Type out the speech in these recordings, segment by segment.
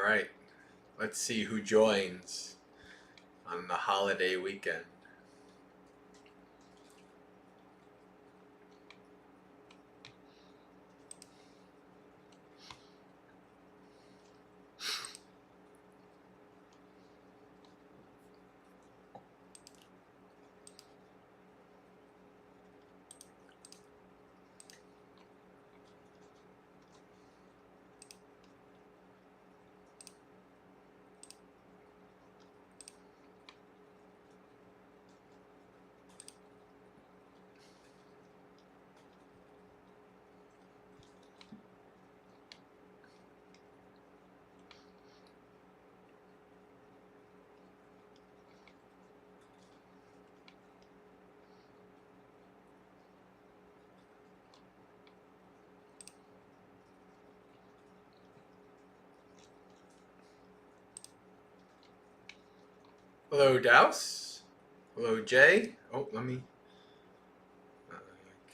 right. Let's see who joins on the holiday weekend. Hello, Douse. Hello, Jay. Oh, let me.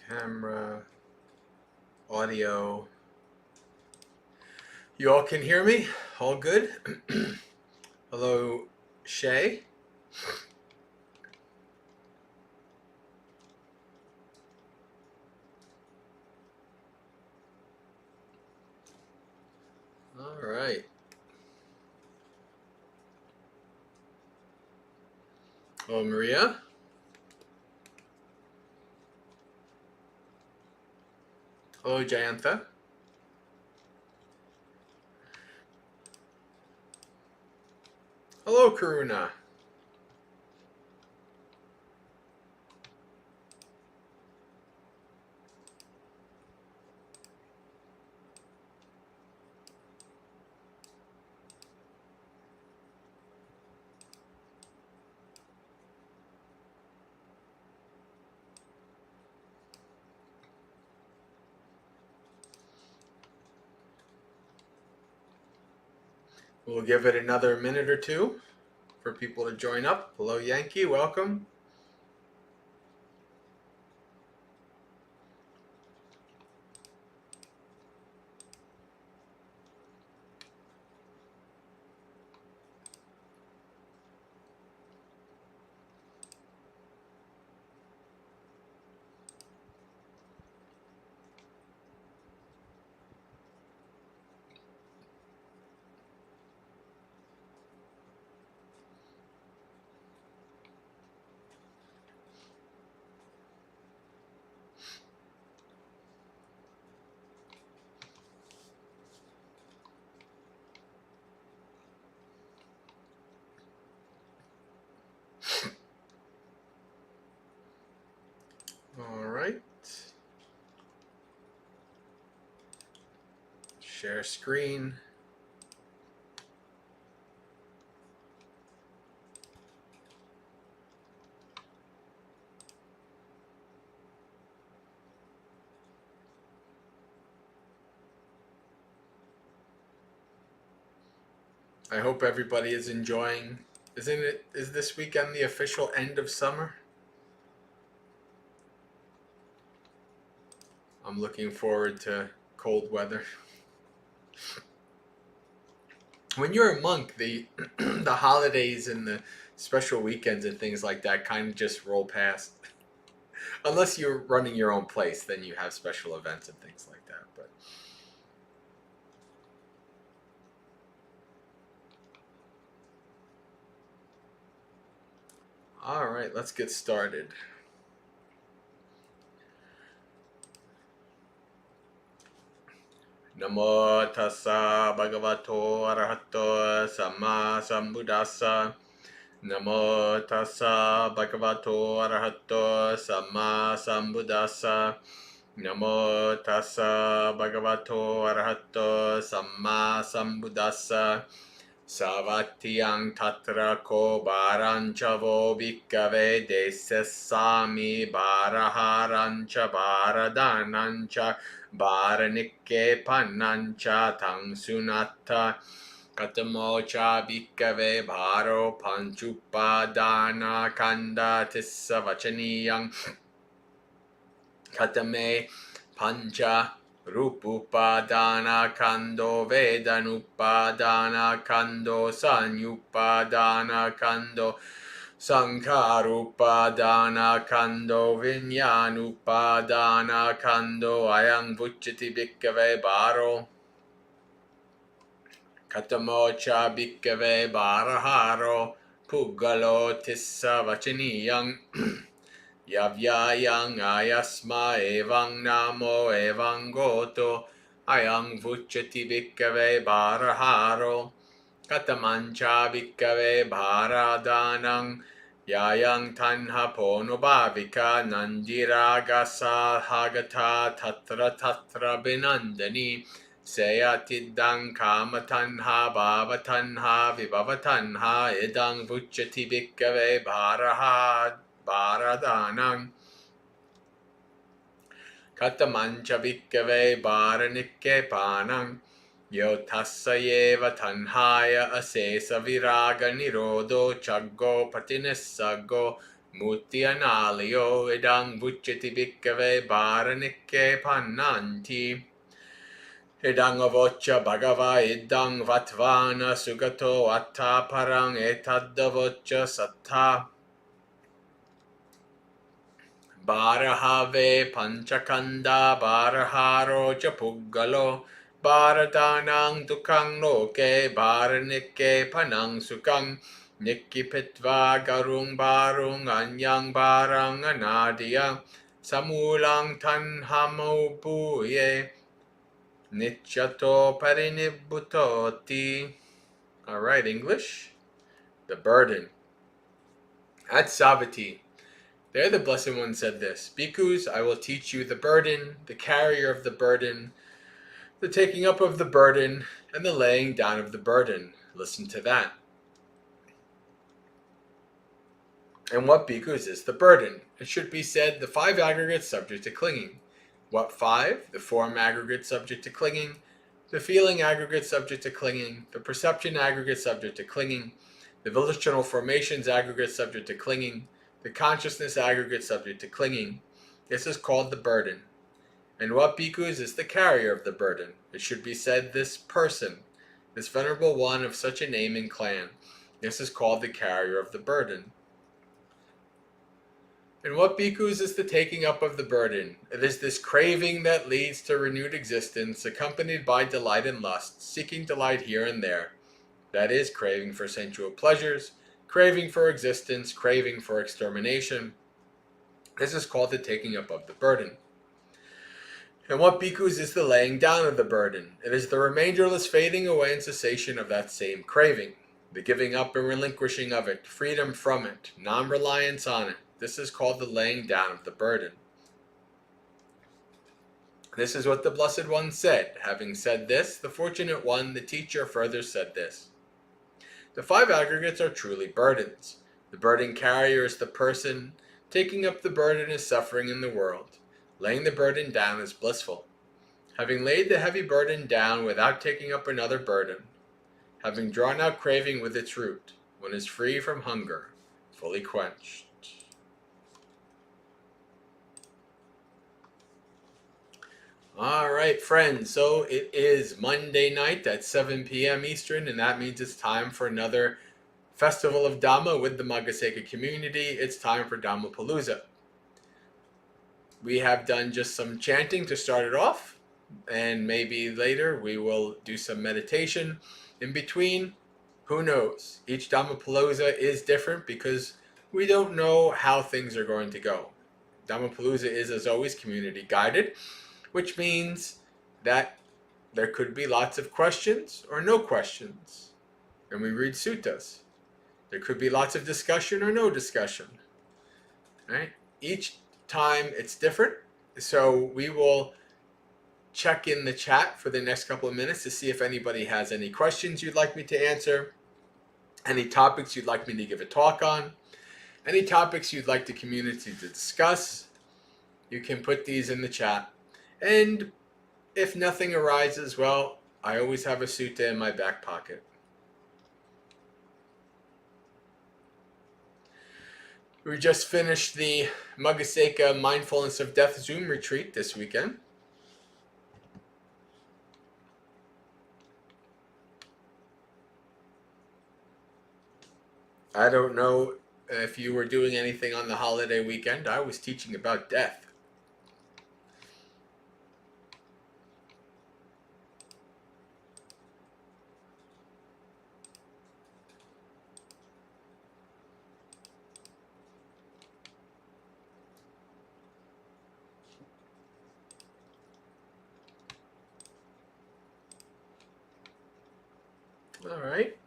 Camera, audio. You all can hear me? All good? Hello, Shay. All right. Hello, Maria. Hello, Jayantha. Hello, Karuna. We'll give it another minute or two for people to join up. Hello, Yankee. Welcome. All right. Share screen. I hope everybody is enjoying. Is this weekend the official end of summer? I'm looking forward to cold weather. When you're a monk, the the holidays and the special weekends and things like that kind of just roll past. Unless you're running your own place, then you have special events and things like that. But all right, let's get started. Namo tassa bhagavato arahato samma sambuddhassa. Namo tassa bhagavato arahato samma sambuddhassa. Namo tassa bhagavato arahato samma sambuddhassa. Savatiyang tatra ko baranchavo bhikkave desasami baraharancha baradanancha baranikke pannancha tang sunatta katamocha bhikkave bharo panchupadana kanda tissa vachaniyang katame pancha Rupupadana kando Vedanupadana kando Sanyupadana kando Sankarupadana kando Vinyanupadana kando Ayang Vuchati Bhikkhave Baro Katamocha Bhikkhave Baraharo Puggalo Tissa Vachaniyang Yavyayang ayasma evang namo evang goto ayang vuchati bhikkave baraharo katamancha bhikkave bharadanang yayang tanha ponubhavika nandiragasa hagata tatra tatra binandani seyatidang kamatanha bhavatanha vibhavatanha idang vuchati bhikkave Bharadanang Katamancha Bhikkave Bharanikke Panang Yo Tassayeva Tanhaya Asesa Viraga Nirodo Chaggo Patinissago Mutyanaliyo Idang Vuchati Bhikkave Bharanikke Pananti Idang avocha bhagava idang vatvana sugato atta parang etadavocha sattha Barahave Panchakanda Baraharo Chapuggalo Bharatanang Dukang Loke Bharanike Panang Sukang Nikipitva Garung Barung Anyang Barang Anadiya Samulang Tanhamo Puye Nichato Parinibbutoti. Alright, English. The burden. At Savatthi. There the Blessed One said this, Bhikkhus, I will teach you the burden, the carrier of the burden, the taking up of the burden, and the laying down of the burden. Listen to that. And what, Bhikkhus, is the burden? It should be said the 5 aggregates subject to clinging. What 5? The form aggregate subject to clinging, the feeling aggregate subject to clinging, the perception aggregate subject to clinging, the volitional formations aggregate subject to clinging, the consciousness aggregate subject to clinging. This is called the burden. And what, Bhikkhus, is the carrier of the burden? It should be said this person, this venerable one of such a name and clan. This is called the carrier of the burden. And what, Bhikkhus, is the taking up of the burden? It is this craving that leads to renewed existence, accompanied by delight and lust, seeking delight here and there. That is, craving for sensual pleasures, craving for existence, craving for extermination. This is called the taking up of the burden. And what, Bhikkhus, is the laying down of the burden? It is the remainderless fading away and cessation of that same craving, the giving up and relinquishing of it, freedom from it, non-reliance on it. This is called the laying down of the burden. This is what the Blessed One said. Having said this, the Fortunate One, the teacher, further said this. The 5 aggregates are truly burdens. The burden carrier is the person. Taking up the burden is suffering in the world. Laying the burden down is blissful. Having laid the heavy burden down without taking up another burden, having drawn out craving with its root, one is free from hunger, fully quenched. Alright, friends, so it is Monday night at 7 p.m. Eastern, and that means it's time for another Festival of Dhamma with the Maggasekha community. It's time for Dhammapalooza. We have done just some chanting to start it off, and maybe later we will do some meditation in between. Who knows? Each Dhammapalooza is different because we don't know how things are going to go. Dhammapalooza is, as always, community guided, which means that there could be lots of questions or no questions. And we read suttas. There could be lots of discussion or no discussion. Right? Each time it's different. So we will check in the chat for the next couple of minutes to see if anybody has any questions you'd like me to answer, any topics you'd like me to give a talk on, any topics you'd like the community to discuss. You can put these in the chat. And if nothing arises, well, I always have a sutta in my back pocket. We just finished the Maggasekha Mindfulness of Death Zoom retreat this weekend. I don't know if you were doing anything on the holiday weekend. I was teaching about death. All right.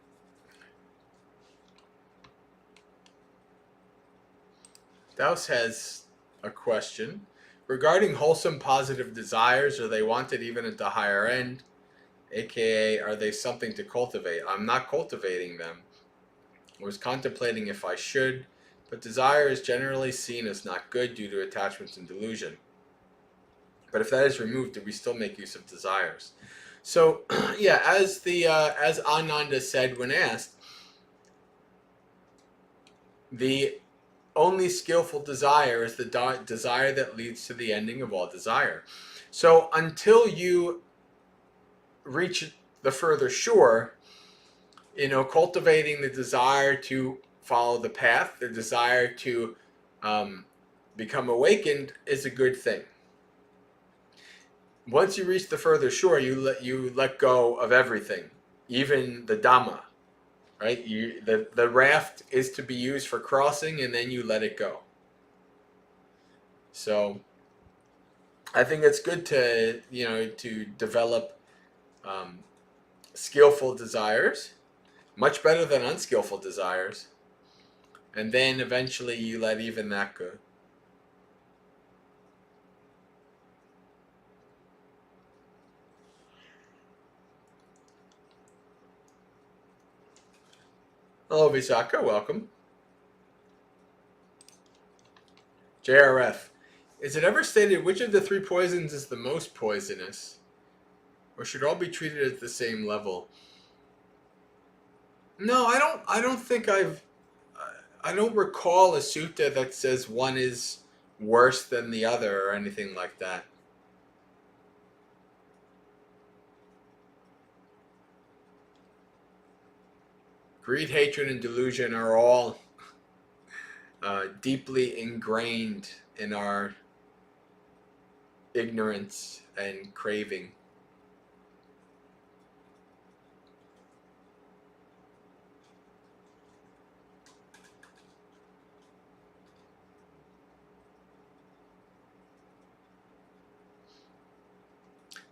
Douse has a question. Regarding wholesome positive desires, are they wanted even at the higher end? AKA, are they something to cultivate? I'm not cultivating them. I was contemplating if I should, but desire is generally seen as not good due to attachments and delusion. But if that is removed, do we still make use of desires? So, yeah, as Ananda said when asked, the only skillful desire is the desire that leads to the ending of all desire. So until you reach the further shore, cultivating the desire to follow the path, the desire to become awakened is a good thing. Once you reach the further shore, you let go of everything, even the Dhamma, right? The raft is to be used for crossing, and then you let it go. So I think it's good to develop skillful desires, much better than unskillful desires, and then eventually you let even that go. Hello, Visaka, welcome. JRF, is it ever stated which of the three poisons is the most poisonous, or should all be treated at the same level? No, I don't think I don't recall a sutta that says one is worse than the other or anything like that. Greed, hatred, and delusion are all deeply ingrained in our ignorance and craving.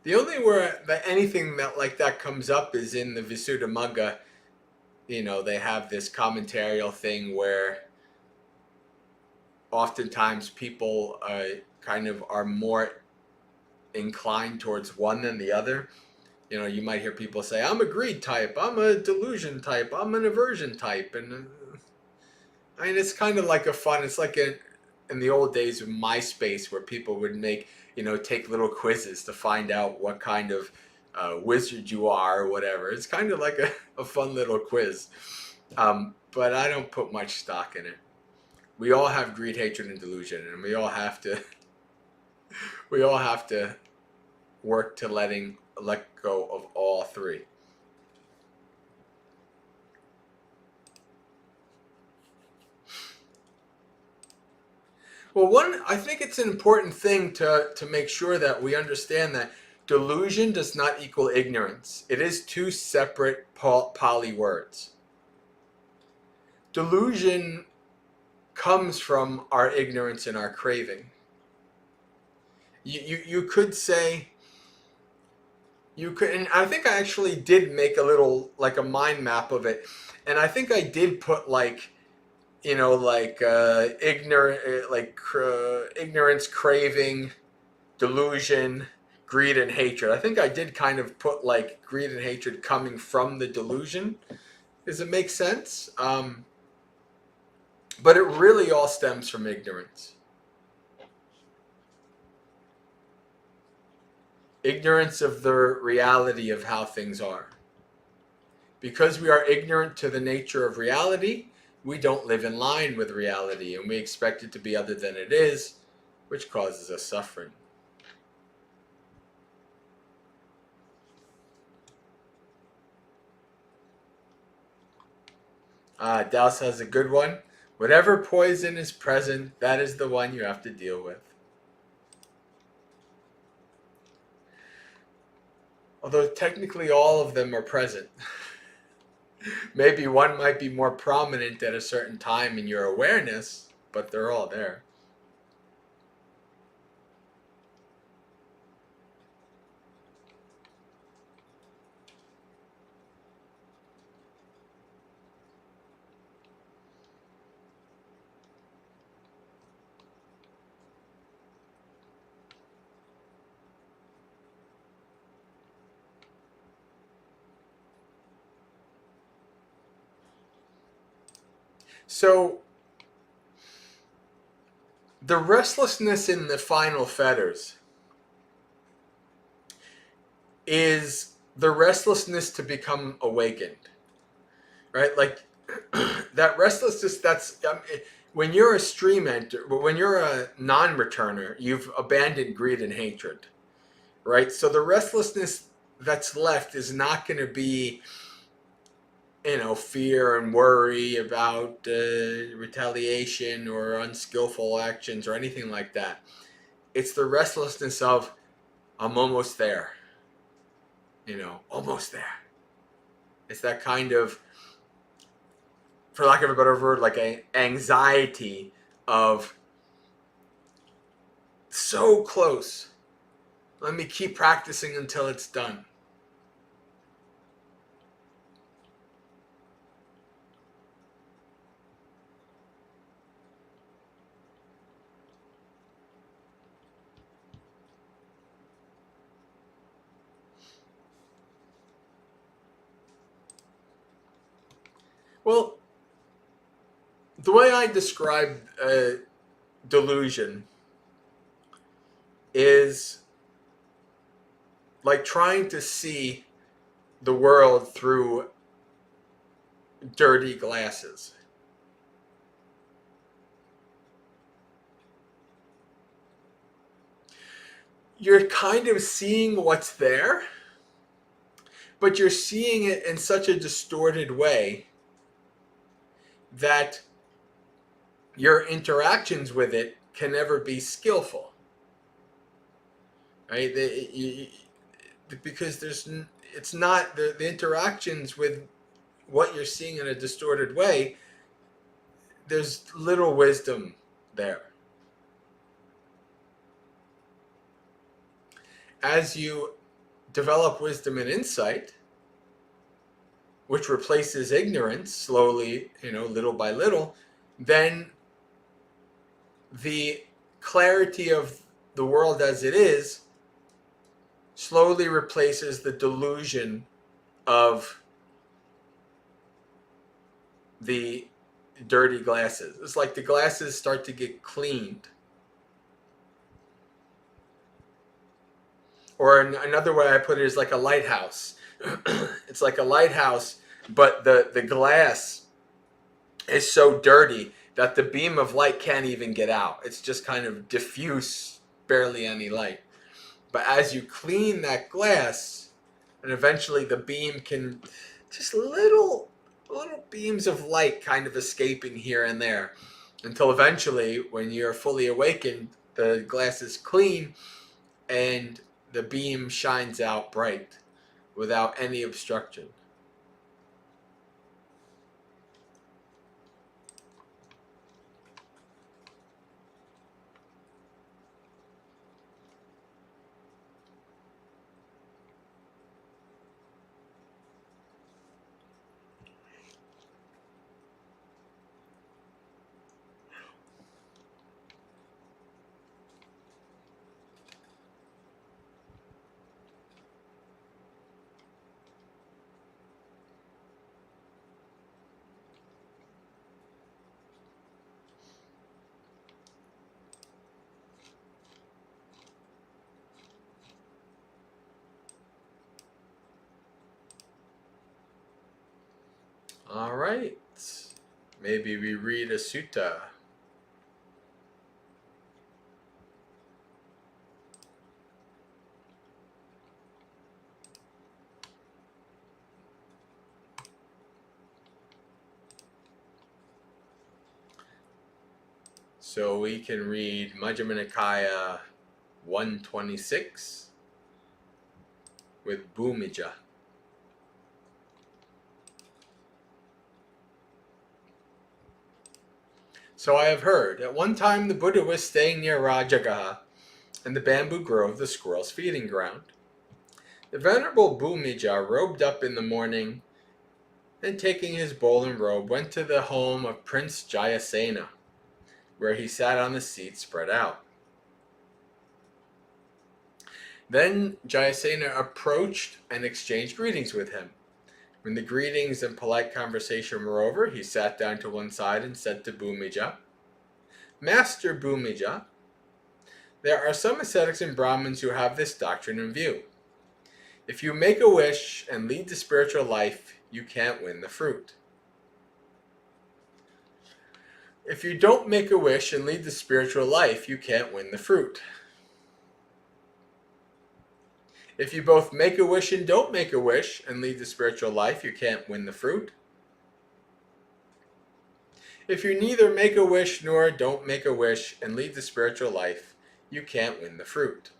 The only where that anything that like that comes up is in the Visuddhimagga. They have this commentarial thing where oftentimes people kind of are more inclined towards one than the other. You might hear people say, I'm a greed type, I'm a delusion type, I'm an aversion type. And I mean, it's kind of like it's like in the old days of MySpace where people would take little quizzes to find out what kind of wizard you are or whatever. It's kind of like a fun little quiz. But I don't put much stock in it. We all have greed, hatred, and delusion, and we all have to work to let go of all three. Well, I think it's an important thing to make sure that we understand that delusion does not equal ignorance. It is two separate Pali words. Delusion comes from our ignorance and our craving. You could say, and I think I actually did make a little, like a mind map of it, and I think I did put ignorance, craving, delusion, greed, and hatred. I think I did kind of put like greed and hatred coming from the delusion. Does it make sense? But it really all stems from ignorance. Ignorance of the reality of how things are. Because we are ignorant to the nature of reality, we don't live in line with reality, and we expect it to be other than it is, which causes us suffering. Dallas has a good one. Whatever poison is present, that is the one you have to deal with. Although technically all of them are present. Maybe one might be more prominent at a certain time in your awareness, but they're all there. So, the restlessness in the final fetters is the restlessness to become awakened, right? Like that restlessness. When you're a stream enter, when you're a non-returner, you've abandoned greed and hatred, right? So the restlessness that's left is not going to be, fear and worry about retaliation or unskillful actions or anything like that. It's the restlessness of, I'm almost there, almost there. It's that kind of, for lack of a better word, like an anxiety of so close. Let me keep practicing until it's done. Well, the way I describe delusion is like trying to see the world through dirty glasses. You're kind of seeing what's there, but you're seeing it in such a distorted way that your interactions with it can never be skillful, right? Because it's not the interactions with what you're seeing in a distorted way. There's little wisdom there. As you develop wisdom and insight, which replaces ignorance slowly, little by little, then the clarity of the world as it is slowly replaces the delusion of the dirty glasses. It's like the glasses start to get cleaned. Or another way I put it is like a lighthouse. It's like a lighthouse, but the glass is so dirty that the beam of light can't even get out. It's just kind of diffuse, barely any light. But as you clean that glass, and eventually the beam can, just little beams of light kind of escaping here and there, until eventually, when you're fully awakened, the glass is clean and the beam shines out bright without any obstruction. All right. Maybe we read a sutta. So we can read Majjhima Nikaya 126 with Bhumija. So I have heard, at one time the Buddha was staying near Rajagaha, in the bamboo grove, the squirrel's feeding ground. The Venerable Bhumija robed up in the morning and taking his bowl and robe went to the home of Prince Jayasena, where he sat on the seat spread out. Then Jayasena approached and exchanged greetings with him. When the greetings and polite conversation were over, he sat down to one side and said to Bhumija, Master Bhumija, there are some ascetics and Brahmins who have this doctrine in view. If you make a wish and lead the spiritual life, you can't win the fruit. If you don't make a wish and lead the spiritual life, you can't win the fruit. If you both make a wish and don't make a wish and lead the spiritual life, you can't win the fruit. If you neither make a wish nor don't make a wish and lead the spiritual life, you can't win the fruit.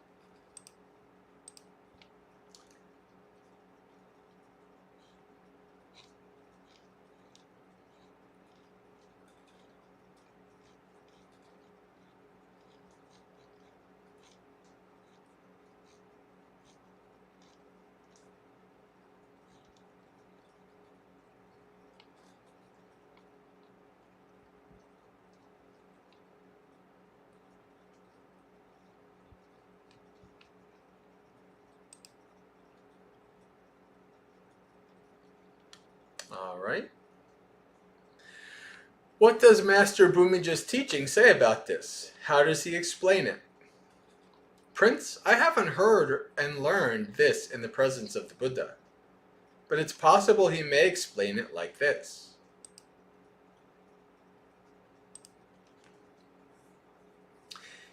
All right. What does Master Bhumija's teaching say about this? How does he explain it? Prince, I haven't heard and learned this in the presence of the Buddha, but it's possible he may explain it like this.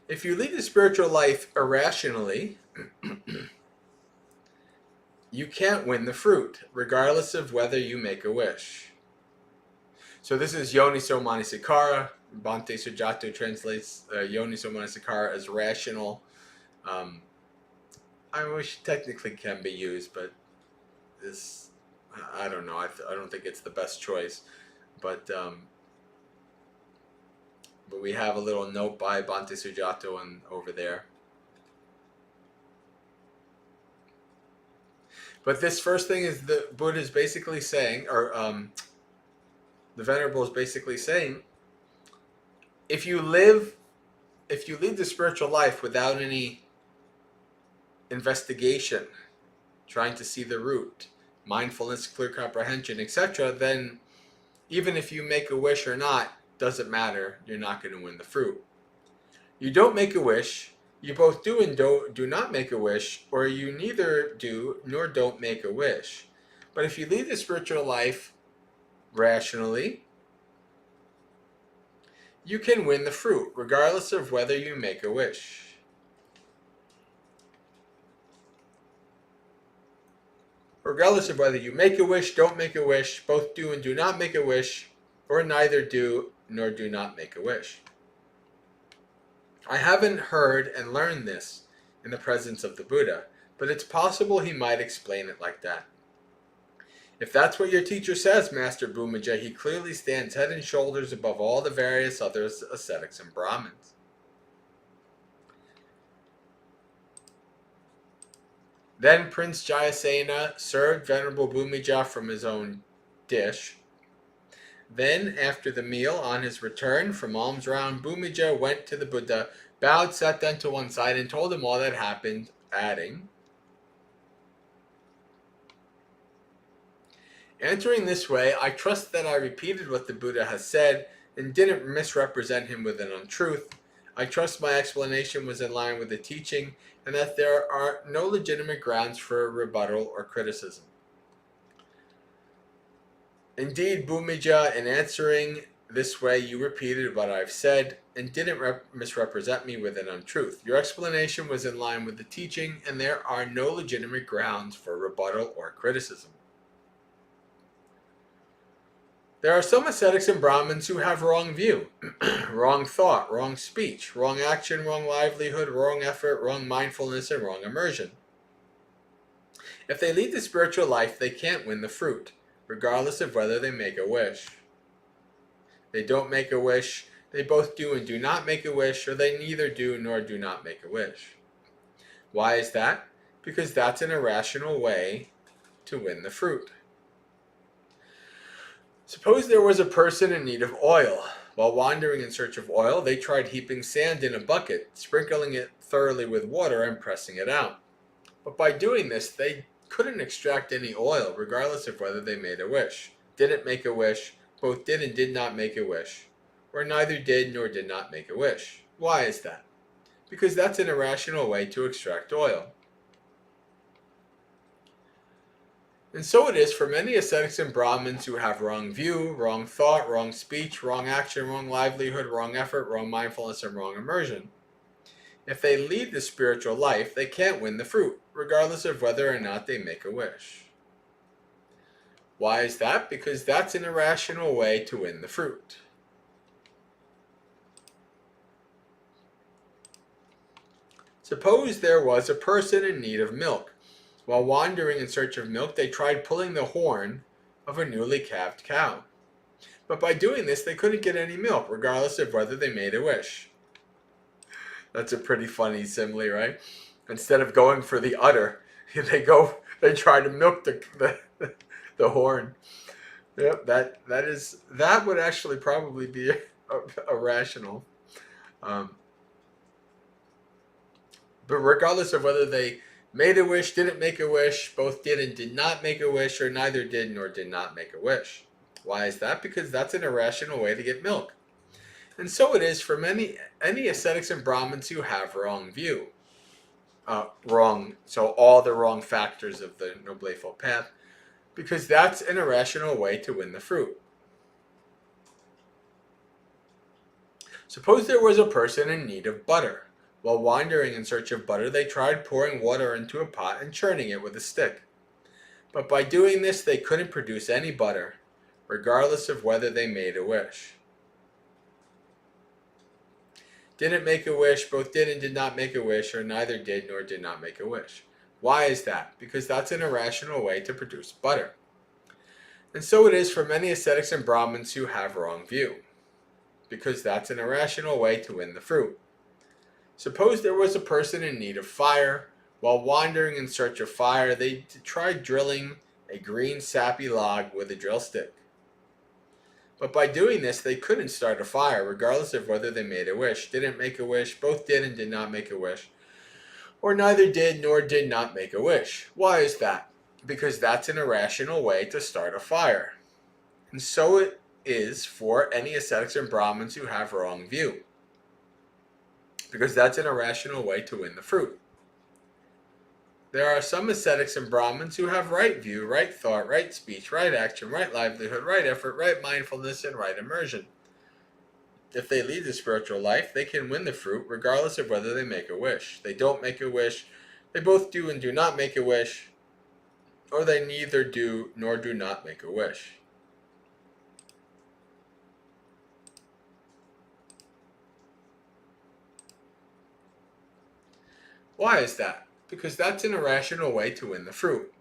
If you lead a spiritual life irrationally, you can't win the fruit, regardless of whether you make a wish. So this is Yoniso Manasikara. Bhante Sujato translates Yoniso Manasikara as rational. I wish technically can be used, but this, I don't know. I don't think it's the best choice. But we have a little note by Bhante Sujato over there. But this first thing is the Buddha is basically saying, or the Venerable is basically saying, if you lead the spiritual life without any investigation, trying to see the root, mindfulness, clear comprehension, etc., then even if you make a wish or not, doesn't matter, you're not going to win the fruit. You don't make a wish, you both do and do not make a wish, or you neither do nor don't make a wish. But if you lead the spiritual life rationally, you can win the fruit, regardless of whether you make a wish. Regardless of whether you make a wish, don't make a wish, both do and do not make a wish, or neither do nor do not make a wish. I haven't heard and learned this in the presence of the Buddha, but it's possible he might explain it like that. If that's what your teacher says, Master Bhumija, he clearly stands head and shoulders above all the various other ascetics and Brahmins. Then Prince Jayasena served Venerable Bhumija from his own dish. Then, after the meal, on his return from alms round, Bhumija went to the Buddha, bowed, sat down to one side, and told him all that happened, adding, answering this way, I trust that I repeated what the Buddha has said and didn't misrepresent him with an untruth. I trust my explanation was in line with the teaching and that there are no legitimate grounds for rebuttal or criticism. Indeed, Bhumija, in answering this way, you repeated what I've said and didn't misrepresent me with an untruth. Your explanation was in line with the teaching, and there are no legitimate grounds for rebuttal or criticism. There are some ascetics and Brahmins who have wrong view, wrong thought, wrong speech, wrong action, wrong livelihood, wrong effort, wrong mindfulness, and wrong immersion. If they lead the spiritual life, they can't win the fruit, regardless of whether they make a wish. They don't make a wish, they both do and do not make a wish, or they neither do nor do not make a wish. Why is that? Because that's an irrational way to win the fruit. Suppose there was a person in need of oil. While wandering in search of oil, they tried heaping sand in a bucket, sprinkling it thoroughly with water, and pressing it out. But by doing this, they couldn't extract any oil, regardless of whether they made a wish, didn't make a wish, both did and did not make a wish, or neither did nor did not make a wish. Why is that? Because that's an irrational way to extract oil. And so it is for many ascetics and Brahmins who have wrong view, wrong thought, wrong speech, wrong action, wrong livelihood, wrong effort, wrong mindfulness, and wrong immersion. If they lead the spiritual life, they can't win the fruit, regardless of whether or not they make a wish. Why is that? Because that's an irrational way to win the fruit. Suppose there was a person in need of milk. While wandering in search of milk, they tried pulling the horn of a newly calved cow. But by doing this, they couldn't get any milk, regardless of whether they made a wish. That's a pretty funny simile, right? Instead of going for the udder, they try to milk the horn. Yep, that would actually probably be irrational. But regardless of whether they made a wish, didn't make a wish, both did and did not make a wish, or neither did nor did not make a wish. Why is that? Because that's an irrational way to get milk. And so it is for any ascetics and Brahmins who have wrong view. So all the wrong factors of the Noble Eightfold Path, because that's an irrational way to win the fruit. Suppose there was a person in need of butter. While wandering in search of butter, they tried pouring water into a pot and churning it with a stick. But by doing this, they couldn't produce any butter, regardless of whether they made a wish. Didn't make a wish, both did and did not make a wish, or neither did nor did not make a wish. Why is that? Because that's an irrational way to produce butter. And so it is for many ascetics and Brahmins who have wrong view, because that's an irrational way to win the fruit. Suppose there was a person in need of fire. While wandering in search of fire, they tried drilling a green sappy log with a drill stick. But by doing this, they couldn't start a fire, regardless of whether they made a wish, didn't make a wish, both did and did not make a wish, or neither did nor did not make a wish. Why is that? Because that's an irrational way to start a fire. And so it is for any ascetics and Brahmins who have wrong view, because that's an irrational way to win the fruit. There are some ascetics and Brahmins who have right view, right thought, right speech, right action, right livelihood, right effort, right mindfulness, and right immersion. If they lead the spiritual life, they can win the fruit regardless of whether they make a wish. They don't make a wish, they both do and do not make a wish, or they neither do nor do not make a wish. Why is that? Because that's an irrational way to win the fruit.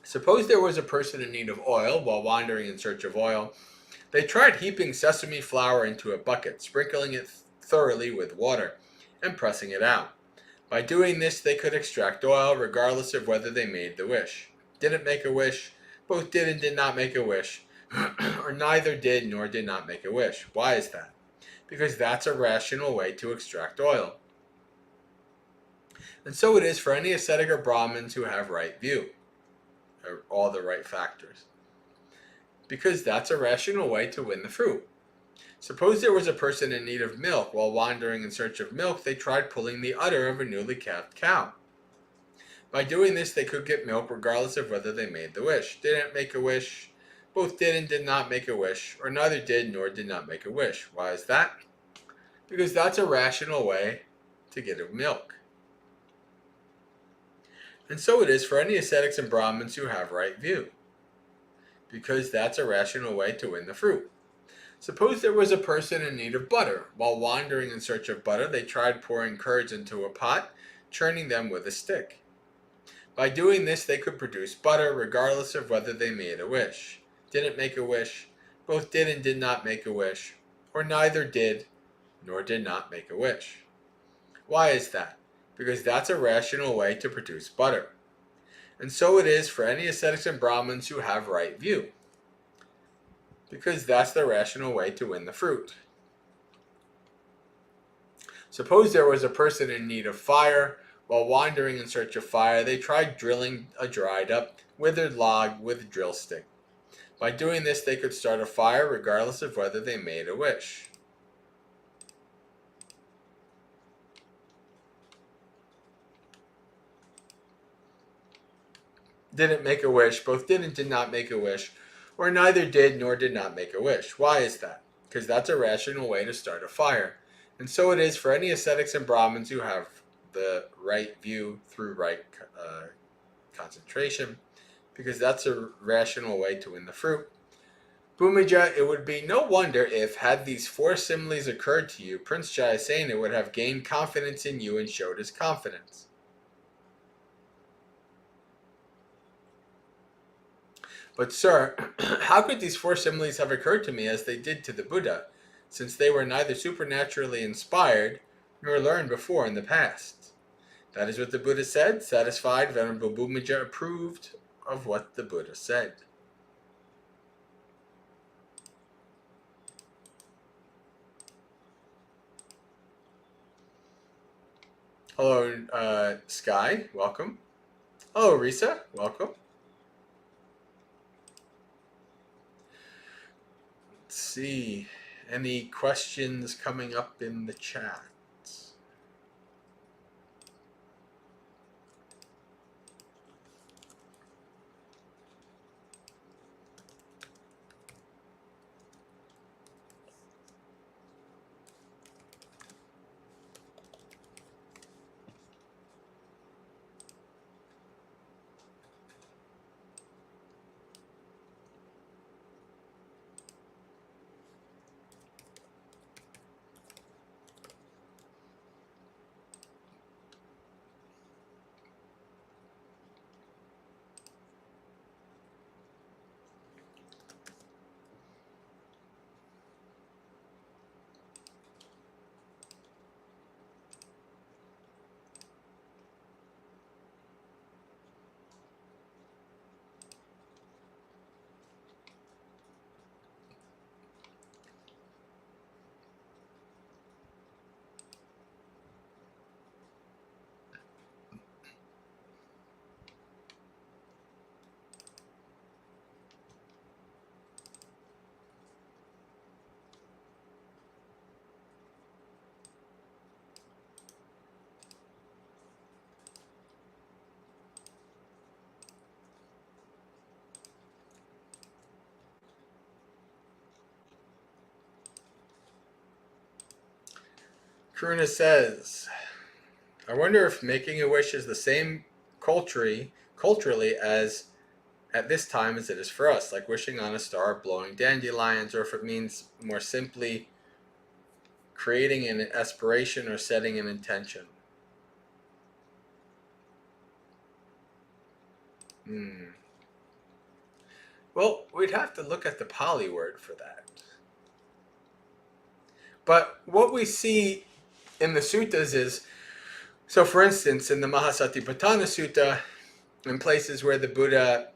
Suppose there was a person in need of oil. While wandering in search of oil, they tried heaping sesame flour into a bucket, sprinkling it thoroughly with water, and pressing it out. By doing this, they could extract oil regardless of whether they made the wish. Didn't make a wish, both did and did not make a wish, or neither did nor did not make a wish. Why is that? Because that's a rational way to extract oil. And so it is for any ascetic or Brahmins who have right view, or all the right factors, because that's a rational way to win the fruit. Suppose there was a person in need of milk. While wandering in search of milk, they tried pulling the udder of a newly calved cow. By doing this, they could get milk regardless of whether they made the wish. Didn't make a wish, both did and did not make a wish, or neither did nor did not make a wish. Why is that? Because that's a rational way to get milk. And so it is for any ascetics and Brahmins who have right view, because that's a rational way to win the fruit. Suppose there was a person in need of butter. While wandering in search of butter, they tried pouring curds into a pot, churning them with a stick. By doing this, they could produce butter, regardless of whether they made a wish. Didn't make a wish, both did and did not make a wish, or neither did nor did not make a wish. Why is that? Because that's a rational way to produce butter. And so it is for any ascetics and Brahmins who have right view, because that's the rational way to win the fruit. Suppose there was a person in need of fire. While wandering in search of fire, they tried drilling a dried up, withered log with a drill stick. By doing this, they could start a fire regardless of whether they made a wish. Didn't make a wish, both did and did not make a wish, or neither did nor did not make a wish. Why is that? Because that's a rational way to start a fire. And so it is for any ascetics and Brahmins who have the right view through right concentration, because that's a rational way to win the fruit. Bhumija, it would be no wonder if, had these four similes occurred to you, Prince Jayasena would have gained confidence in you and showed his confidence. But sir, how could these four similes have occurred to me as they did to the Buddha, since they were neither supernaturally inspired nor learned before in the past? That is what the Buddha said. Satisfied, Venerable Bhumija approved of what the Buddha said. Hello, Sky, welcome. Hello, Risa, welcome. Let's see, any questions coming up in the chat? Karuna says, I wonder if making a wish is the same culturally as at this time as it is for us, like wishing on a star, blowing dandelions, or if it means more simply creating an aspiration or setting an intention. Well, we'd have to look at the Pali word for that. But what we see in the suttas is, so for instance, in the Mahasatipatthana Sutta, in places where the Buddha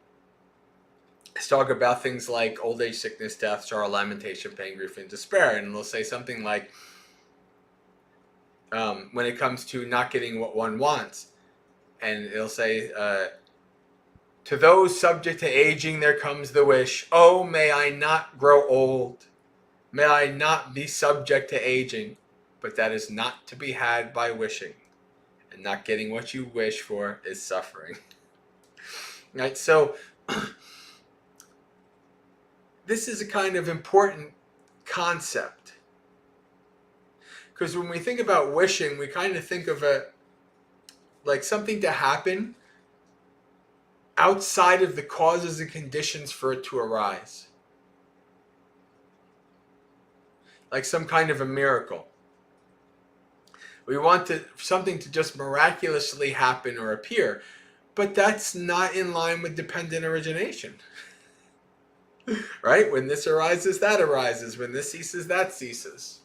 is talking about things like old age, sickness, death, sorrow, lamentation, pain, grief, and despair, and they'll say something like, when it comes to not getting what one wants, and it'll say, to those subject to aging there comes the wish, oh, may I not grow old, may I not be subject to aging, but that is not to be had by wishing, and not getting what you wish for is suffering. Right, so this is a kind of important concept, because when we think about wishing, we kind of think of it like something to happen outside of the causes and conditions for it to arise. Like some kind of a miracle. We want something to just miraculously happen or appear, but that's not in line with dependent origination. Right? When this arises, that arises. When this ceases, that ceases.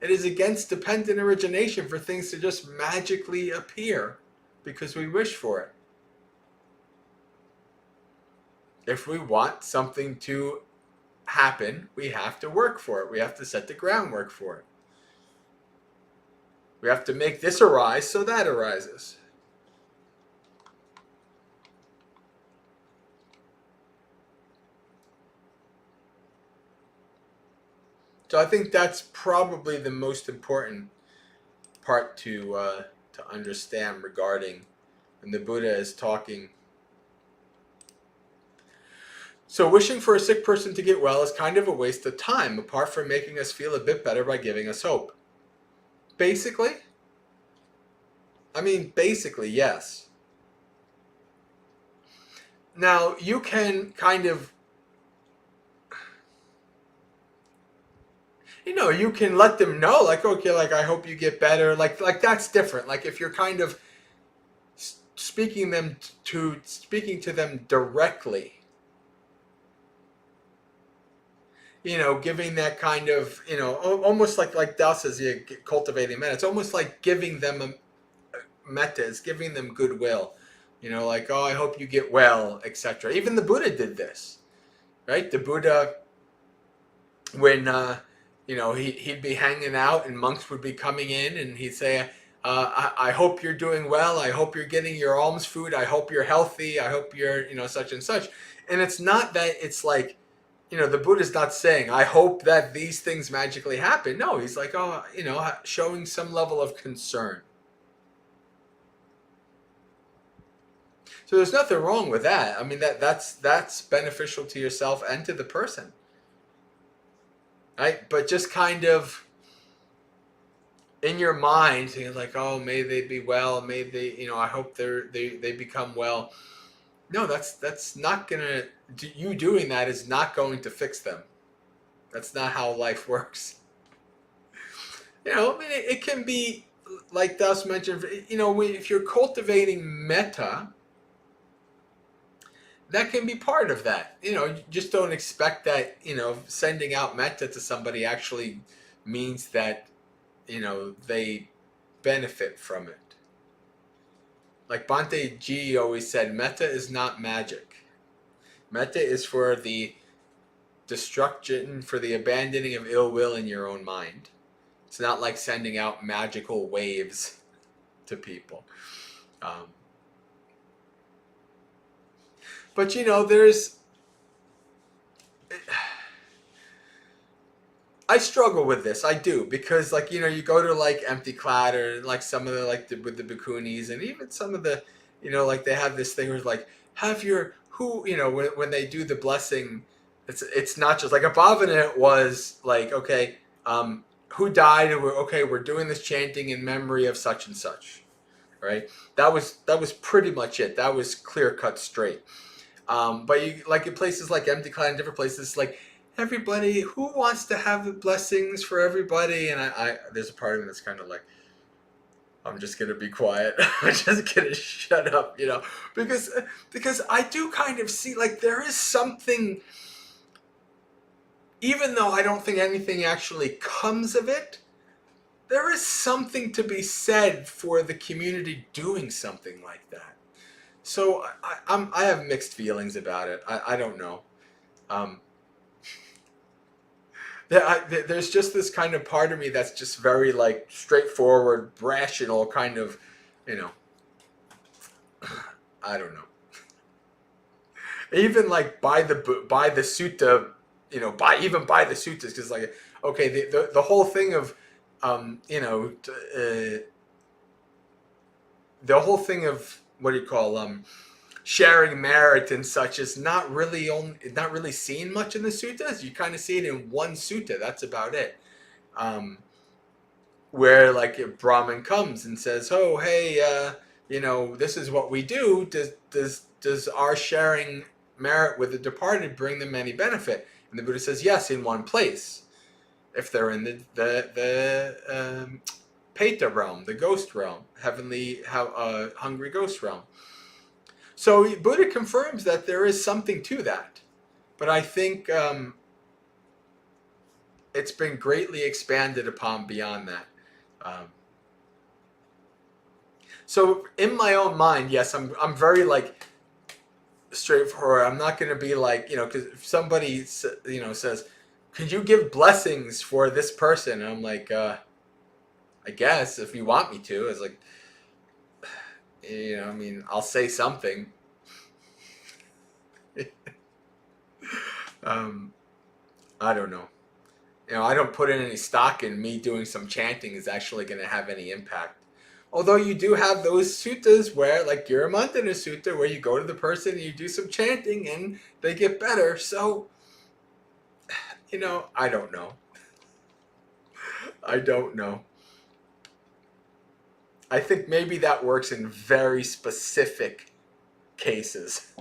It is against dependent origination for things to just magically appear because we wish for it. If we want something to happen, we have to work for it. We have to set the groundwork for it. We have to make this arise so that arises. So I think that's probably the most important part to understand regarding when the Buddha is talking. So wishing for a sick person to get well is kind of a waste of time, apart from making us feel a bit better by giving us hope. Basically, yes. Now, you can kind of, you can let them know, like, okay, like, I hope you get better. Like that's different. Like, if you're kind of speaking to them directly, giving that kind of, almost like Dao says, cultivating metta. It's almost like giving them a metta, is giving them goodwill. Like, oh, I hope you get well, etc. Even the Buddha did this, right? The Buddha, when, he'd be hanging out and monks would be coming in and he'd say, I hope you're doing well. I hope you're getting your alms food. I hope you're healthy. I hope you're, such and such. And it's not that it's like, the Buddha's not saying, I hope that these things magically happen. No, he's like, oh, showing some level of concern. So there's nothing wrong with that. I mean, that's beneficial to yourself and to the person. Right? But just kind of in your mind, you're like, oh, may they be well. May they, I hope they become well. No, that's not gonna. You doing that is not going to fix them. That's not how life works. It can be like Das mentioned. If you're cultivating metta, that can be part of that. You just don't expect that. Sending out metta to somebody actually means that they benefit from it. Like Bhante Ji always said, metta is not magic. Metta is for the destruction, for the abandoning of ill will in your own mind. It's not like sending out magical waves to people. But there's... I struggle with this. I do, because you go to like Empty Clat or like some of the with the Bhikkhunis, and even some of the they have this thing where it's like, have your when they do the blessing, it's not just like a bhavana. It was like, okay, who died, and we're doing this chanting in memory of such and such, right? That was pretty much it. That was clear cut straight. But you like in places like Empty Clat and different places, like, everybody who wants to have the blessings for everybody, and I there's a part of me that's kind of like, I'm just gonna be quiet. I'm just gonna shut up, because I do kind of see like there is something, even though I don't think anything actually comes of it, there is something to be said for the community doing something like that. So I have mixed feelings about it. I don't know. There's just this kind of part of me that's just very like straightforward, rational kind of, I don't know. Even like by the sutta, by the suttas, because like, okay, the whole thing of, the whole thing of what do you call sharing merit and such is not really seen much in the suttas. You kind of see it in one sutta. That's about it. Where like a Brahmin comes and says, "Oh, hey, this is what we do. Does our sharing merit with the departed bring them any benefit? And the Buddha says, yes, in one place. If they're in the Peta realm, the ghost realm, heavenly, hungry ghost realm. So Buddha confirms that there is something to that. But I think it's been greatly expanded upon beyond that. So in my own mind, yes, I'm very like straightforward. I'm not going to be like, because if somebody says, could you give blessings for this person? And I'm like, I guess if you want me to. It's like, I'll say something. I don't know. I don't put in any stock in me doing some chanting is actually going to have any impact. Although you do have those suttas where, like Girimanthana Sutta, where you go to the person and you do some chanting and they get better. So, I don't know. I don't know. I think maybe that works in very specific cases.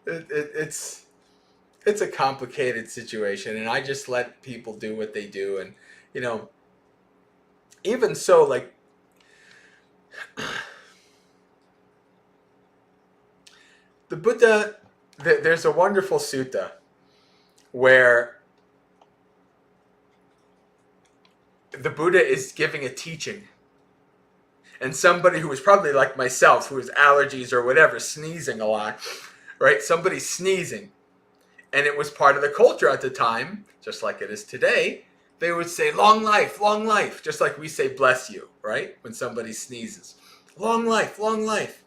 It's a complicated situation, and I just let people do what they do. And, even so, like, the Buddha, there's a wonderful sutta where the Buddha is giving a teaching. And somebody who was probably like myself, who has allergies or whatever, sneezing a lot, right? Somebody's sneezing. And it was part of the culture at the time, just like it is today. They would say, long life, just like we say, bless you, right? When somebody sneezes. Long life, long life.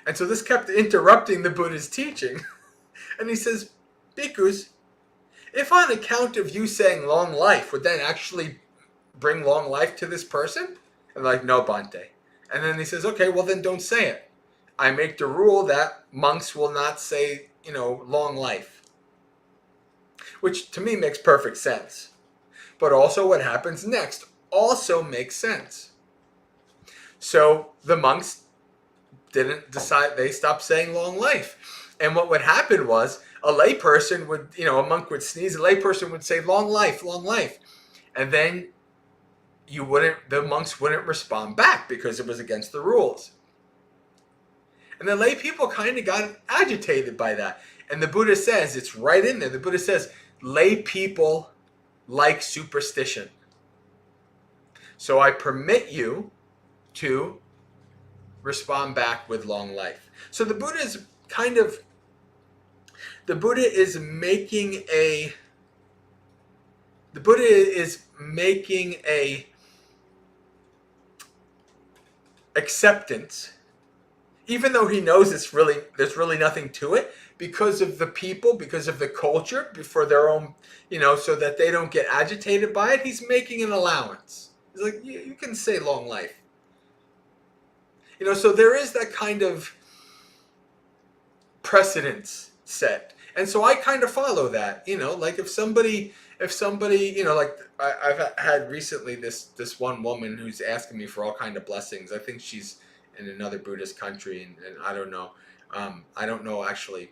And so this kept interrupting the Buddha's teaching. And he says, Bhikkhus, if on account of you saying long life would then actually bring long life to this person? And they're like, no, Bhante. And then he says, okay, well then don't say it. I make the rule that monks will not say, long life. Which to me makes perfect sense. But also what happens next also makes sense. So the monks didn't decide, they stopped saying long life. And what would happen was a layperson would, a monk would sneeze, a layperson would say long life, long life. And then the monks wouldn't respond back because it was against the rules. And the lay people kind of got agitated by that. And the Buddha says, it's right in there, the Buddha says, lay people like superstition. So I permit you to respond back with long life. So the Buddha is making a acceptance, even though he knows there's really nothing to it, because of the people, because of the culture, for their own, so that they don't get agitated by it. He's making an allowance. He's like, you can say long life. So there is that kind of precedence set. And so I kind of follow that, like if somebody, like I've had recently this one woman who's asking me for all kind of blessings. I think she's in another Buddhist country, and I don't know. I don't know, actually.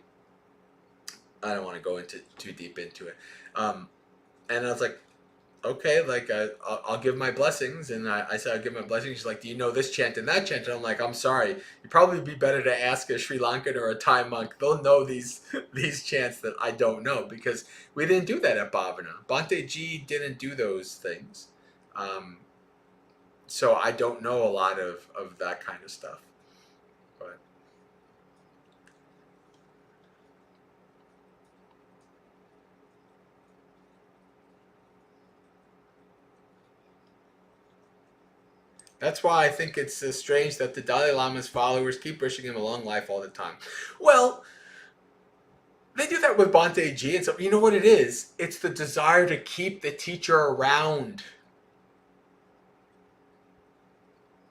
I don't want to go too deep into it. And I was like, okay, like I'll give my blessings. And I said, I'll give my blessings. She's like, do you know this chant and that chant? And I'm like, I'm sorry. You'd probably be better to ask a Sri Lankan or a Thai monk. They'll know these chants that I don't know, because we didn't do that at Bhavana. Bhante Ji didn't do those things. So I don't know a lot of that kind of stuff. But that's why I think it's strange that the Dalai Lama's followers keep wishing him a long life all the time. Well, they do that with Bhante Ji, and so you know what it is? It's the desire to keep the teacher around.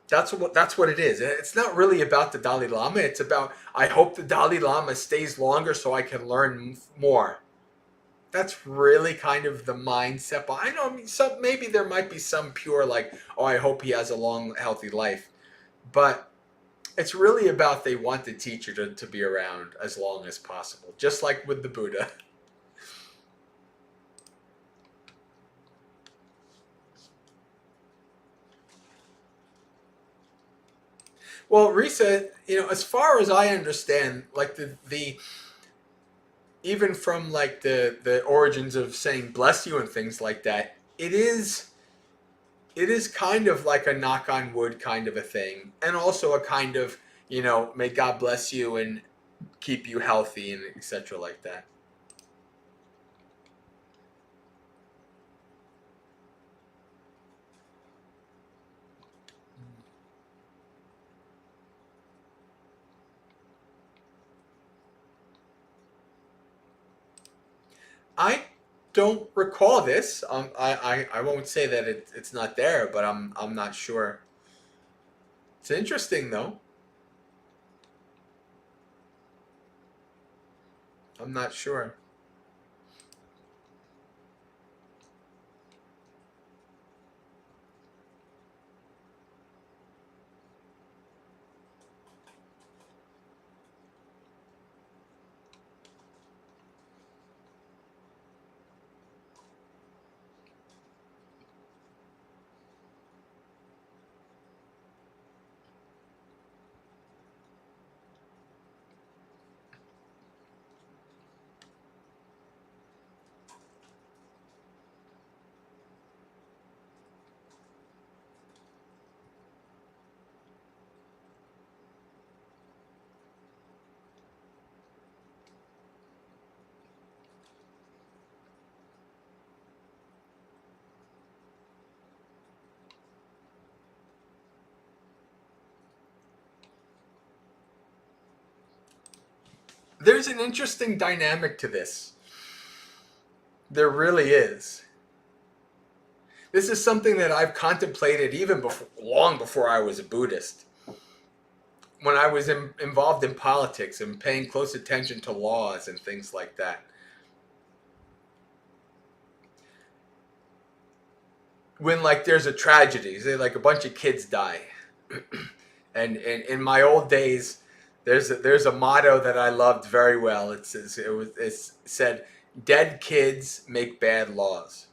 That's what it is. It's not really about the Dalai Lama. It's about, I hope the Dalai Lama stays longer so I can learn more. That's really kind of the mindset. But maybe there might be some pure, like, oh, I hope he has a long, healthy life. But it's really about they want the teacher to be around as long as possible, just like with the Buddha. Well, Risa, as far as I understand, like the even from like the origins of saying bless you and things like that, it is kind of like a knock on wood kind of a thing, and also a kind of may God bless you and keep you healthy and etc. like that. I don't recall this. I won't say that it's not there, but I'm not sure. It's interesting though. I'm not sure. There's an interesting dynamic to this. There really is. This is something that I've contemplated even before, long before I was a Buddhist. When I was involved in politics and paying close attention to laws and things like that. When like there's a tragedy, say like a bunch of kids die, and in my old days, there's a motto that I loved very well. It said, "Dead kids make bad laws."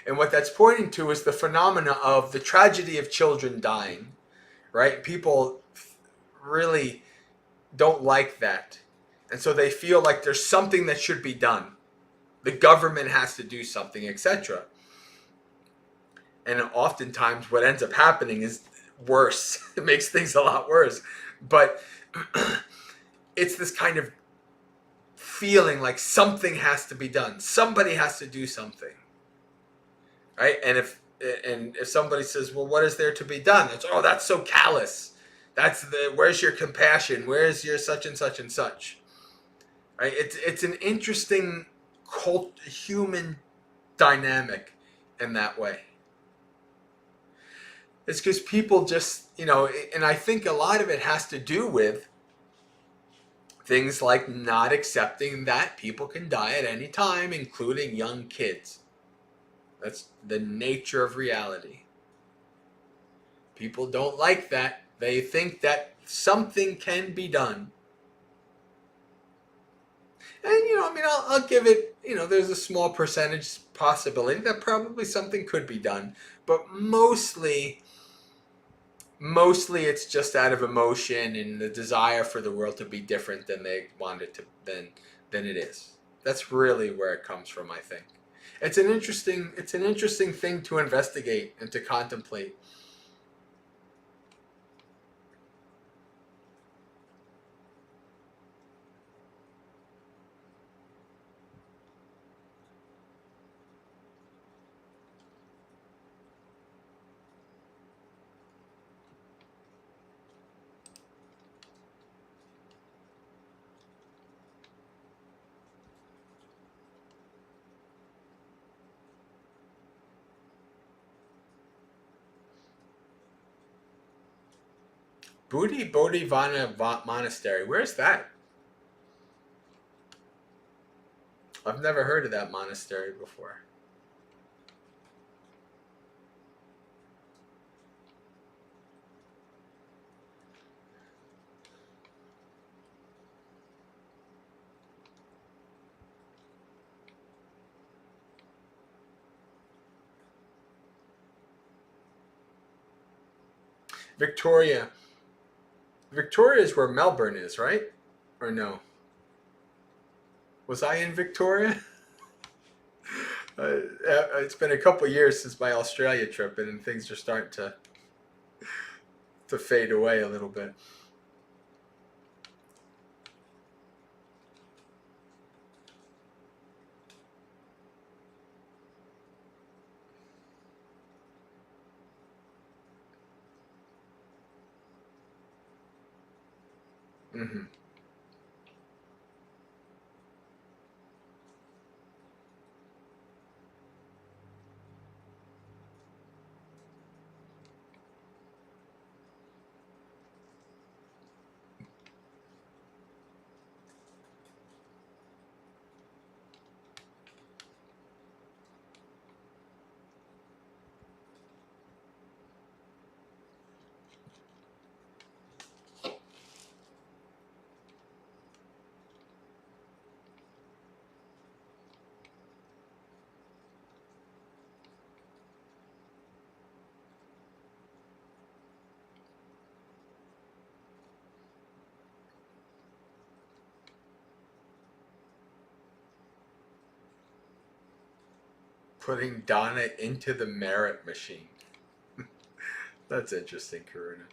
And what that's pointing to is the phenomena of the tragedy of children dying, right? People really don't like that. And so they feel like there's something that should be done. The government has to do something, etc. And oftentimes what ends up happening is worse. It makes things a lot worse. But it's this kind of feeling like something has to be done. Somebody has to do something. Right? And if somebody says, "Well, what is there to be done?" It's, "Oh, that's so callous. Where's your compassion? Where's your such and such and such?" Right? It's an interesting human dynamic in that way. It's because people just, and I think a lot of it has to do with things like not accepting that people can die at any time, including young kids. That's the nature of reality. People don't like that. They think that something can be done. And, I'll give it, there's a small percentage possibility that probably something could be done. But mostly it's just out of emotion and the desire for the world to be different than they want it to than it is. That's really where it comes from, I think. It's an interesting thing to investigate and to contemplate. Bodhivana Monastery. Where's that? I've never heard of that monastery before. Victoria. Victoria is where Melbourne is, right? Or no? Was I in Victoria? It's been a couple years since my Australia trip, and things are starting to fade away a little bit. Hmm. Putting Donna into the merit machine. That's interesting, Karuna.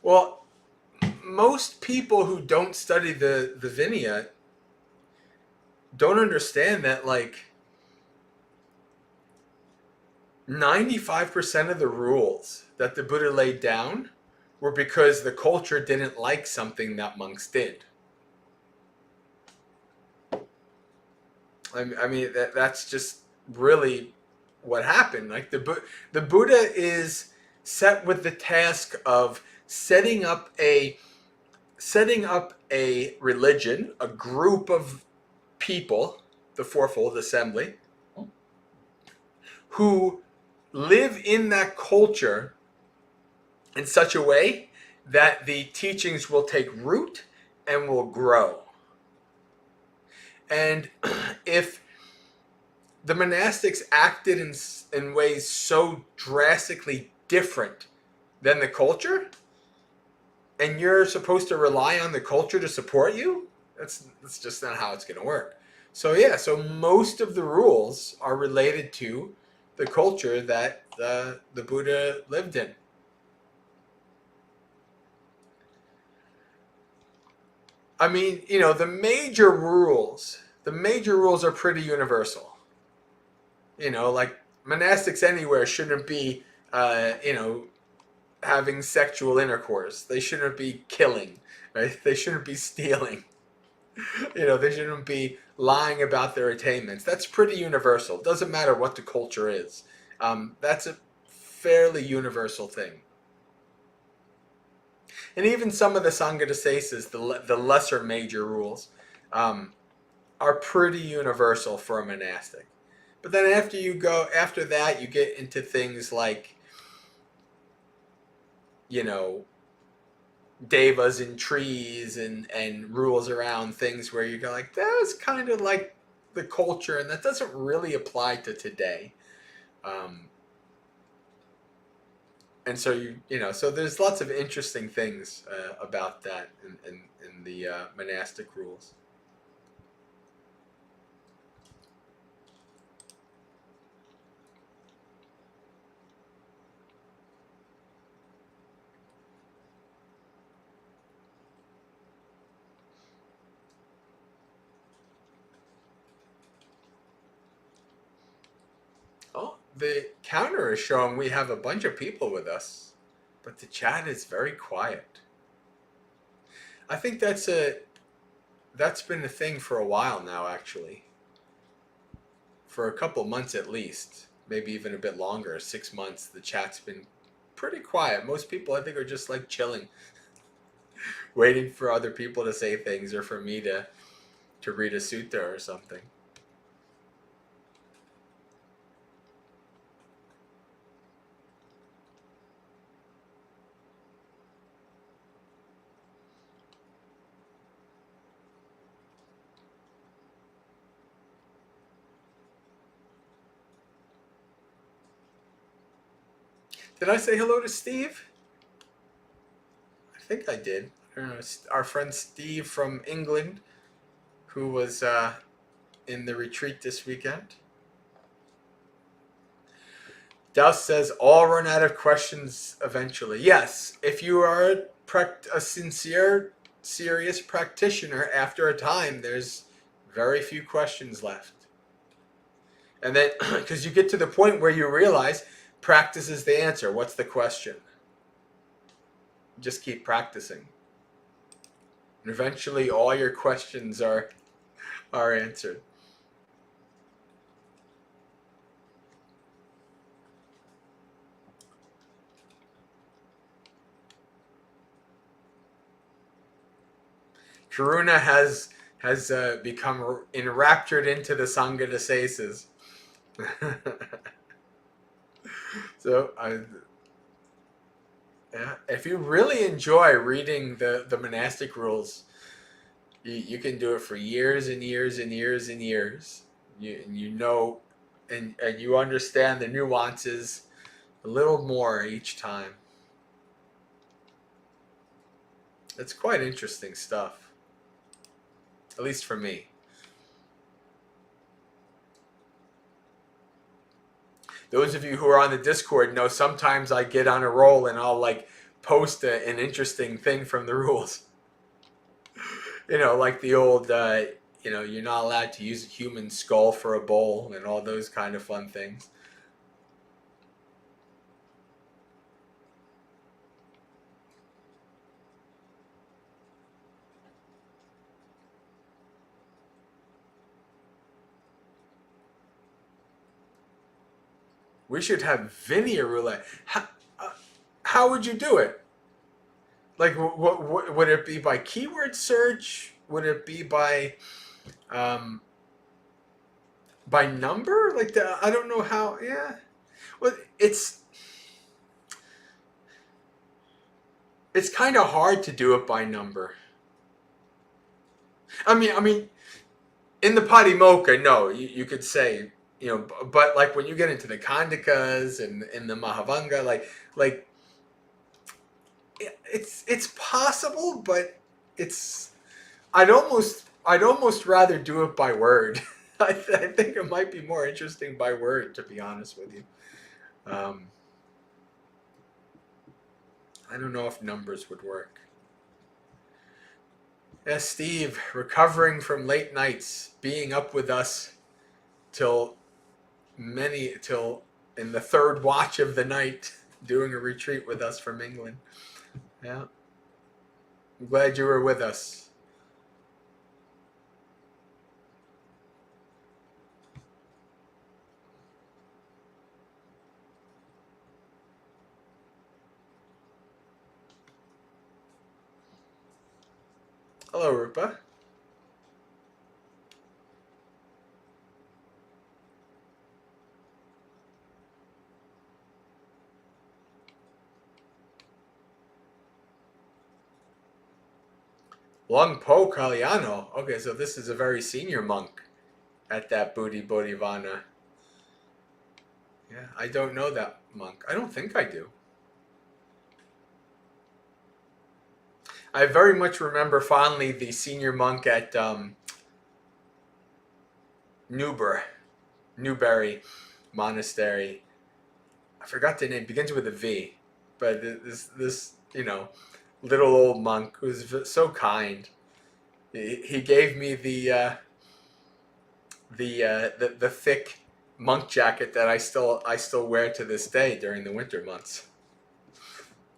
Well, most people who don't study the Vinaya don't understand that, like, 95% of the rules that the Buddha laid down were because the culture didn't like something that monks did. I mean, that's just really what happened. Like, the Buddha is set with the task of setting up a religion, a group of people, the Fourfold Assembly, who live in that culture in such a way that the teachings will take root and will grow. And if the monastics acted in ways so drastically different than the culture, and you're supposed to rely on the culture to support you, that's just not how it's going to work. So yeah, so most of the rules are related to the culture that the Buddha lived in. I mean, the major rules are pretty universal. Like, monastics anywhere shouldn't be, having sexual intercourse. They shouldn't be killing, right? They shouldn't be stealing. They shouldn't be lying about their attainments. That's pretty universal. Doesn't matter what the culture is. That's a fairly universal thing. And even some of the Sanghadasesas, the lesser major rules, um, are pretty universal for a monastic. But then after that, you get into things like, you know, devas and trees and rules around things where you go like, that was kind of like the culture, and that doesn't really apply to today. Um, and so so there's lots of interesting things about that in the monastic rules. Oh, the counter is showing we have a bunch of people with us, but the chat is very quiet. I think that's been a thing for a while now, actually. For a couple months at least, maybe even a bit longer, 6 months, the chat's been pretty quiet. Most people, I think, are just like chilling, waiting for other people to say things or for me to read a sutta or something. Did I say hello to Steve? I think I did. I don't know, our friend Steve from England, who was in the retreat this weekend. Douse says, all run out of questions eventually. Yes, if you are a sincere, serious practitioner, after a time, there's very few questions left. And then, because you get to the point where you realize practice is the answer. What's the question? Just keep practicing. And eventually all your questions are answered. Karuna has become enraptured into the Sangha Desaces. So, yeah, if you really enjoy reading the monastic rules, you can do it for years and years and years and years. You know, and you understand the nuances a little more each time. It's quite interesting stuff, at least for me. Those of you who are on the Discord know sometimes I get on a roll and I'll like post an interesting thing from the rules. You know, like the old, you're not allowed to use a human skull for a bowl and all those kind of fun things. We should have Vinny roulette. How would you do it? Like, what would it be by keyword search? Would it be by number? Like, I don't know how. Yeah, well, it's kind of hard to do it by number. I mean, in the Patimokkha, no, you could say, but like when you get into the Kandakas and in the Mahavanga, like it's possible, but it's I'd almost rather do it by word. I think it might be more interesting by word, to be honest with you. I don't know if numbers would work. Yes, Steve, recovering from late nights, being up with us till in the third watch of the night, doing a retreat with us from England. Yeah. I'm glad you were with us. Hello, Rupa. Lungpo Kalyano. Okay, so this is a very senior monk at that Bodhivana. Yeah, I don't know that monk. I don't think I do. I very much remember fondly the senior monk at Newberry Monastery. I forgot the name. Begins with a V, but this little old monk who's so kind. He gave me the thick monk jacket that I still wear to this day during the winter months.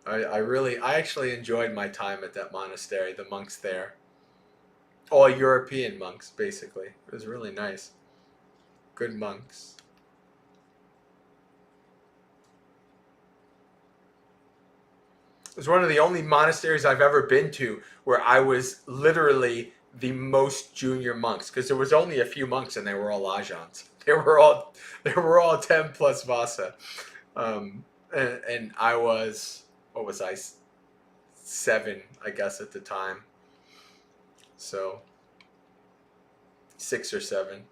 I actually enjoyed my time at that monastery. The monks there, all European monks, basically. It was really nice. Good monks. It was one of the only monasteries I've ever been to where I was literally the most junior monks, because there was only a few monks and they were all Ajahns. They were all 10 plus Vasa. And I was, what was I, 7, I guess, at the time. So 6 or 7.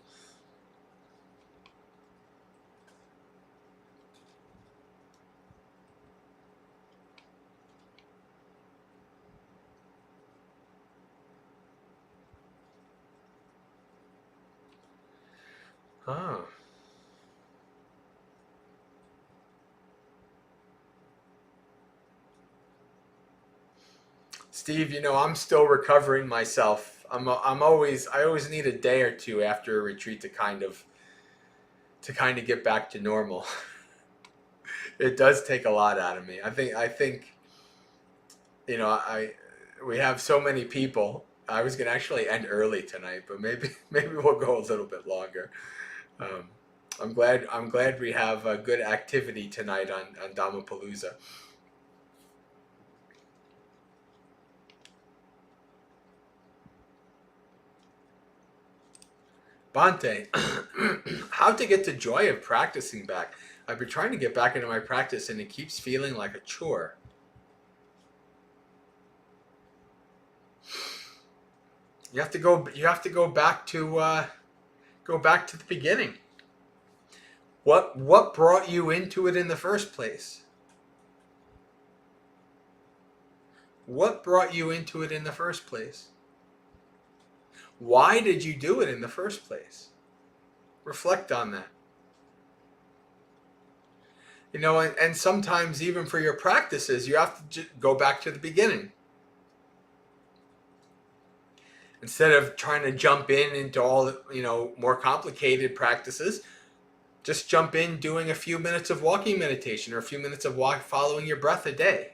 Oh. Steve, I'm still recovering myself. I always need a day or two after a retreat to kind of get back to normal. It does take a lot out of me. I think I we have so many people. I was gonna actually end early tonight, but maybe maybe we'll go a little bit longer. Um, I'm glad we have a good activity tonight on Dhammapalooza. Bante, how to get the joy of practicing back? I've been trying to get back into my practice, and it keeps feeling like a chore. You have to go. You have to go back to the beginning. What brought you into it in the first place? What brought you into it in the first place? Why did you do it in the first place? Reflect on that. And sometimes even for your practices, you have to go back to the beginning. Instead of trying to jump in into all, more complicated practices, just jump in doing a few minutes of walking meditation or a few minutes of following your breath a day.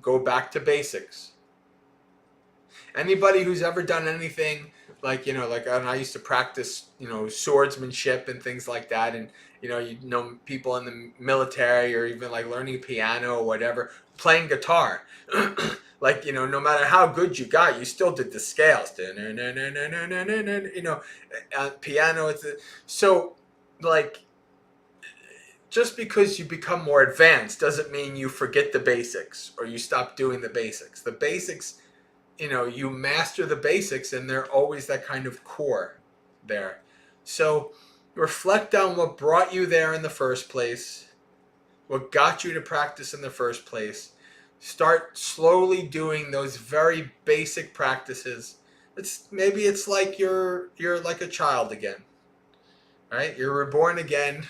Go back to basics. Anybody who's ever done anything like when I used to practice, swordsmanship and things like that, and people in the military or even like learning piano or whatever, playing guitar, no matter how good you got, you still did the scales, piano. So like just because you become more advanced doesn't mean you forget the basics or you stop doing the basics. The basics, you master the basics, and they're always that kind of core there. So reflect on what brought you there in the first place, what got you to practice in the first place. Start slowly doing those very basic practices. Maybe it's like you're like a child again, right? You're reborn again,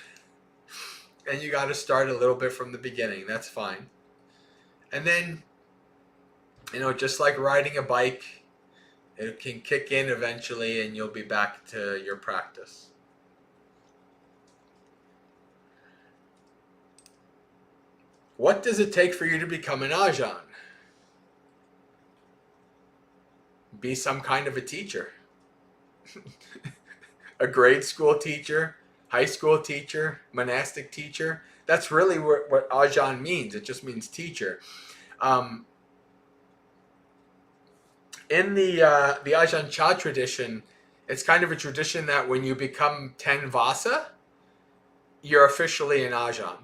and you got to start a little bit from the beginning. That's fine. And then, just like riding a bike, it can kick in eventually, and you'll be back to your practice. What does it take for you to become an Ajahn? Be some kind of a teacher. A grade school teacher, high school teacher, monastic teacher. That's really what Ajahn means. It just means teacher. In the Ajahn Chah tradition, it's kind of a tradition that when you become 10 Vasa, you're officially an Ajahn.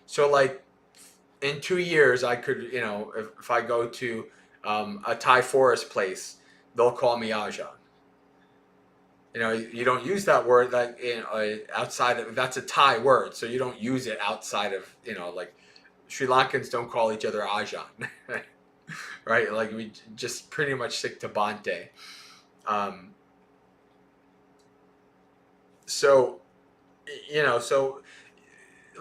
So like in 2 years, I could, if I go to a Thai forest place, they'll call me Ajahn. You don't use that word outside of, that's a Thai word, so you don't use it outside of, like Sri Lankans don't call each other Ajahn, right? Like we just pretty much stick to Bante. So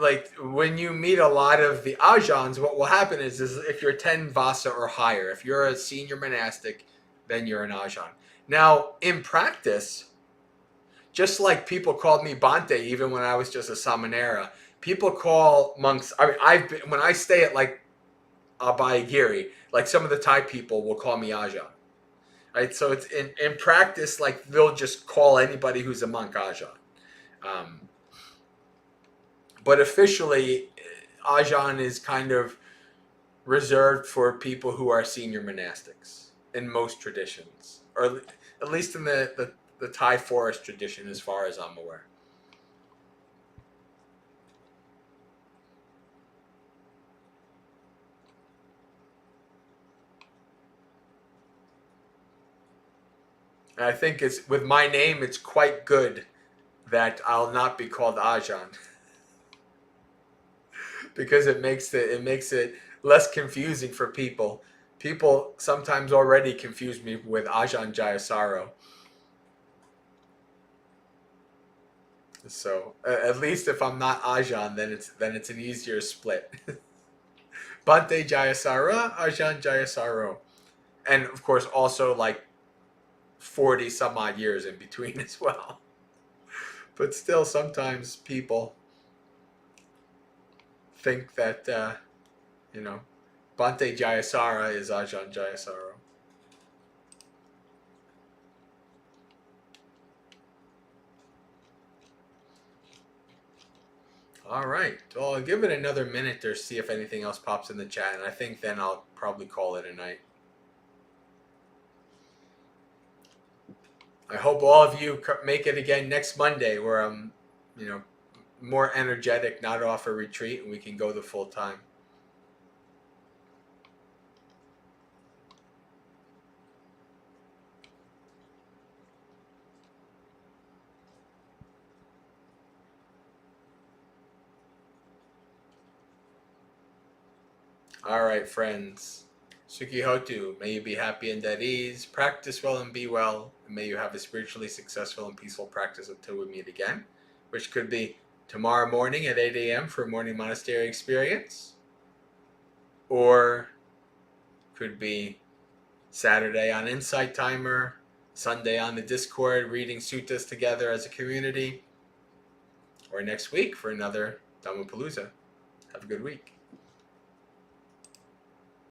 like when you meet a lot of the Ajahns, what will happen is if you're 10 Vasa or higher, if you're a senior monastic, then you're an Ajahn. Now, in practice, just like people called me Bante even when I was just a Samanera, people call monks, when I stay at like Abhayagiri, like some of the Thai people will call me Ajahn. Right? So it's in practice, like they'll just call anybody who's a monk Ajahn. But officially, Ajahn is kind of reserved for people who are senior monastics in most traditions, or at least in the Thai forest tradition, as far as I'm aware. And I think it's with my name, it's quite good that I'll not be called Ajahn. Because it makes it less confusing for people. People sometimes already confuse me with Ajahn Jayasaro. So at least if I'm not Ajahn, then it's an easier split. Bante Jayasara, Ajahn Jayasaro. And of course also like 40 some odd years in between as well. But still sometimes people think that you know, Bante Jayasara is Ajahn Jayasaro. All right. Well, I'll give it another minute or see if anything else pops in the chat, and I think then I'll probably call it a night. I hope all of you make it again next Monday, where I'm, more energetic, not off a retreat, and we can go the full time. All right, friends. Suki Hotu, may you be happy and at ease, practice well and be well, and may you have a spiritually successful and peaceful practice until we meet again, which could be tomorrow morning at 8 a.m. for a morning monastery experience, or could be Saturday on Insight Timer, Sunday on the Discord, reading suttas together as a community, or next week for another Dhammapalooza. Have a good week.